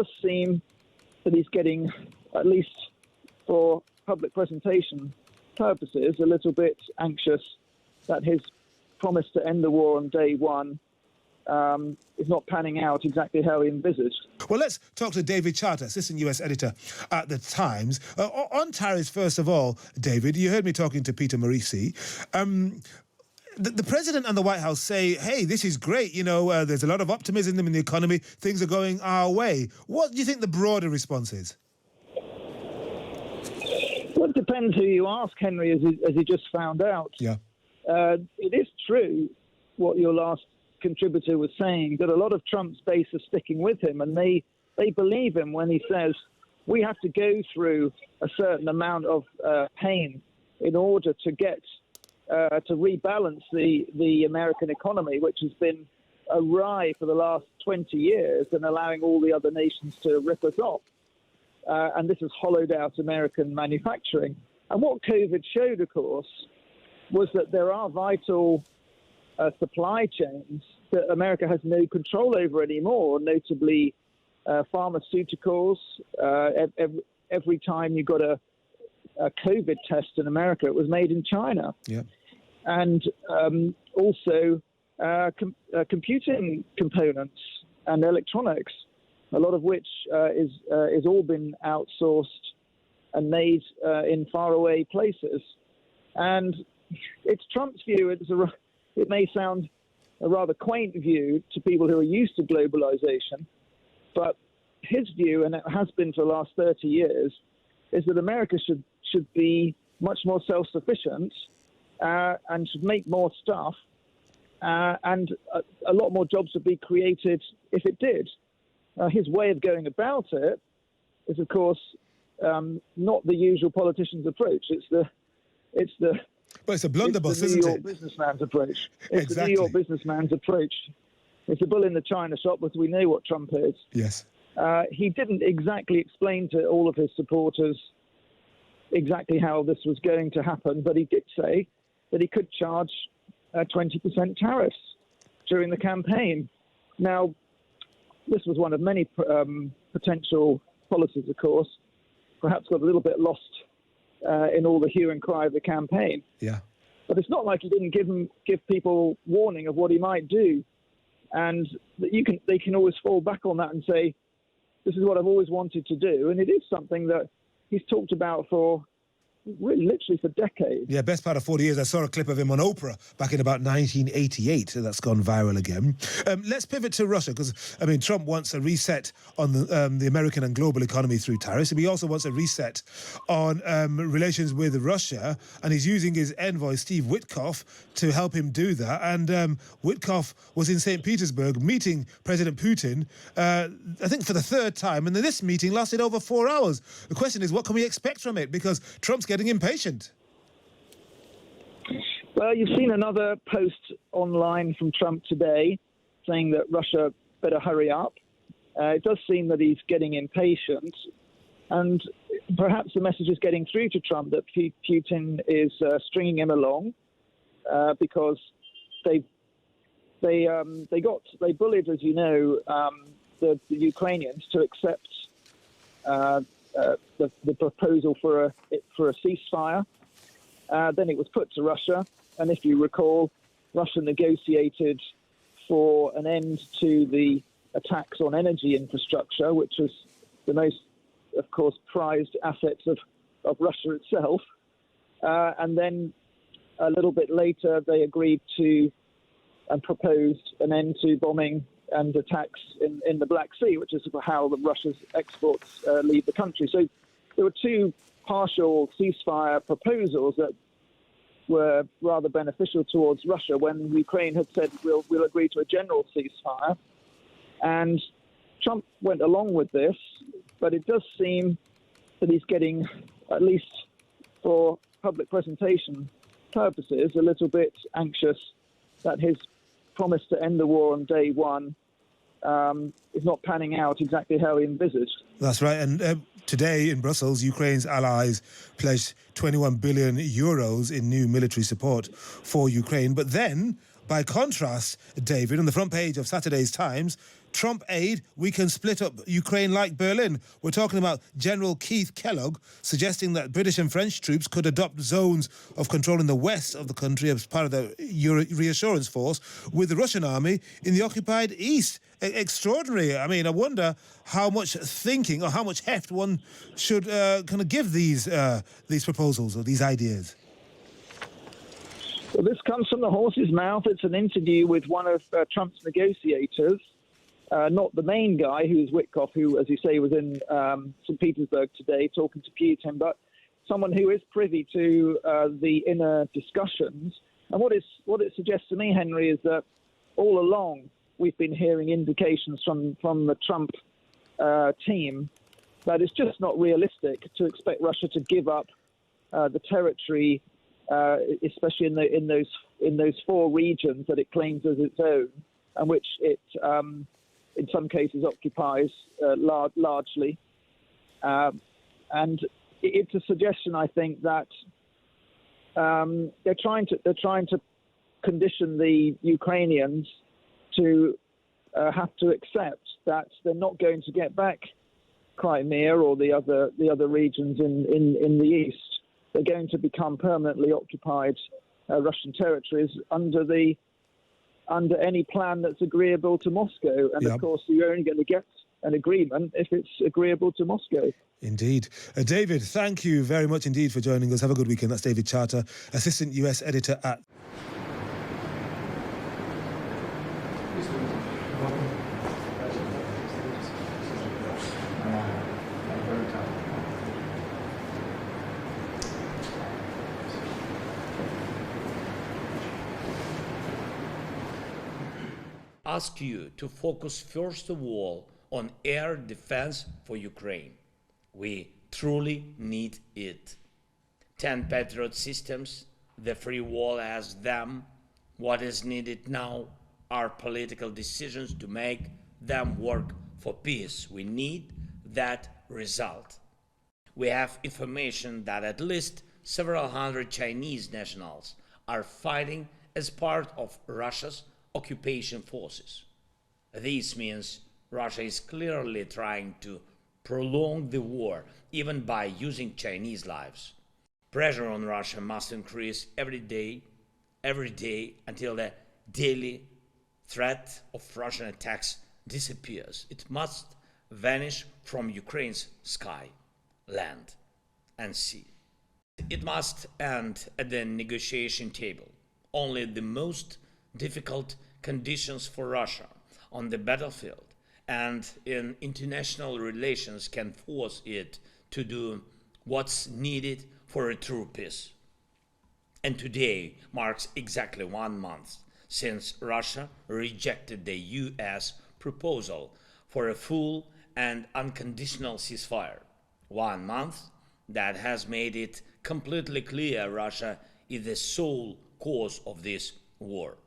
does seem that he's getting, at least for public presentation purposes, a little bit anxious that his promise to end the war on day one is not panning out exactly how he envisaged. Well, let's talk to David Charter, assistant US editor at The Times. On tariffs, first of all, David, you heard me talking to Peter Morisi. The president and the White House say, hey, this is great. There's a lot of optimism in the economy. Things are going our way. What do you think the broader response is? Well, it depends who you ask, Henry, as you just found out. Yeah. It is true what your last contributor was saying, that a lot of Trump's base are sticking with him, and they believe him when he says we have to go through a certain amount of pain in order to get to rebalance the American economy, which has been awry for the last 20 years and allowing all the other nations to rip us off. And this has hollowed out American manufacturing. And what COVID showed, of course, was that there are vital supply chains that America has no control over anymore, notably pharmaceuticals. Every time you got a COVID test in America, it was made in China. Yeah. And also computing components and electronics, a lot of which is all been outsourced and made in faraway places. And it's Trump's view. It may sound a rather quaint view to people who are used to globalization, but his view, and it has been for the last 30 years, is that America should be much more self-sufficient and should make more stuff, and a lot more jobs would be created if it did. His way of going about it is, of course, not the usual politician's approach. It's the But it's a blunderbuss, isn't it? It's the New York businessman's approach. It's a bull in the china shop, because we know what Trump is. Yes. He didn't exactly explain to all of his supporters exactly how this was going to happen, but he did say that he could charge 20% tariffs during the campaign. Now, this was one of many potential policies, of course, perhaps got a little bit lost in all the hue and cry of the campaign. Yeah. But it's not like he didn't give people warning of what he might do. And they can always fall back on that and say, this is what I've always wanted to do. And it is something that he's talked about for really literally for decades. Yeah, best part of 40 years. I saw a clip of him on Oprah back in about 1988. That's gone viral again. Let's pivot to Russia, because, Trump wants a reset on the American and global economy through tariffs. He also wants a reset on relations with Russia, and he's using his envoy, Steve Witkoff, to help him do that. And Witkoff was in St. Petersburg meeting President Putin, I think for the third time, and this meeting lasted over 4 hours. The question is, what can we expect from it? Because Trump's getting impatient. Well, you've seen another post online from Trump today saying that Russia better hurry up. It does seem that he's getting impatient, and perhaps the message is getting through to Trump that Putin is stringing him along because they bullied, as you know, the Ukrainians to accept the proposal for a ceasefire. Then it was put to Russia, and if you recall, Russia negotiated for an end to the attacks on energy infrastructure, which was the most, of course, prized assets of Russia itself. And then a little bit later, they agreed to and proposed an end to bombing and attacks in the Black Sea, which is how Russia's exports leave the country. So there were two partial ceasefire proposals that were rather beneficial towards Russia when Ukraine had said we'll agree to a general ceasefire. And Trump went along with this, but it does seem that he's getting, at least for public presentation purposes, a little bit anxious that his promise to end the war on day one is not panning out exactly how he envisaged. That's right. And today in Brussels, Ukraine's allies pledged 21 billion euros in new military support for Ukraine. But then, by contrast, David, on the front page of Saturday's Times, Trump aid, we can split up Ukraine like Berlin. We're talking about General Keith Kellogg suggesting that British and French troops could adopt zones of control in the west of the country as part of the reassurance force, with the Russian army in the occupied east. Extraordinary. I mean, I wonder how much thinking or how much heft one should kind of give these proposals or these ideas. Well, this comes from the horse's mouth. It's an interview with one of Trump's negotiators, not the main guy, who's Witkoff, who, as you say, was in St. Petersburg today talking to Putin, but someone who is privy to the inner discussions. And what it suggests to me, Henry, is that all along we've been hearing indications from the Trump team that it's just not realistic to expect Russia to give up the territory, especially in those four regions that it claims as its own, and which it in some cases occupies largely. And it's a suggestion, I think, that they're trying to condition the Ukrainians to have to accept that they're not going to get back Crimea or the other regions in the east. They're going to become permanently occupied Russian territories under any plan that's agreeable to Moscow. And of course, you're only going to get an agreement if it's agreeable to Moscow. Indeed. David, thank you very much indeed for joining us. Have a good weekend. That's David Charter, Assistant US Editor at... Ask you to focus first of all on air defense for Ukraine. We truly need it. 10 Patriot systems, the free wall has them. What is needed now are political decisions to make them work for peace. We need that result. We have information that at least several hundred Chinese nationals are fighting as part of Russia's occupation forces. This means Russia is clearly trying to prolong the war, even by using Chinese lives. Pressure on Russia must increase every day, until the daily threat of Russian attacks disappears. It must vanish from Ukraine's sky, land, and sea. It must end at the negotiation table. Only the most difficult conditions for Russia on the battlefield and in international relations can force it to do what's needed for a true peace. And today marks exactly 1 month since Russia rejected the US proposal for a full and unconditional ceasefire. 1 month that has made it completely clear Russia is the sole cause of this war.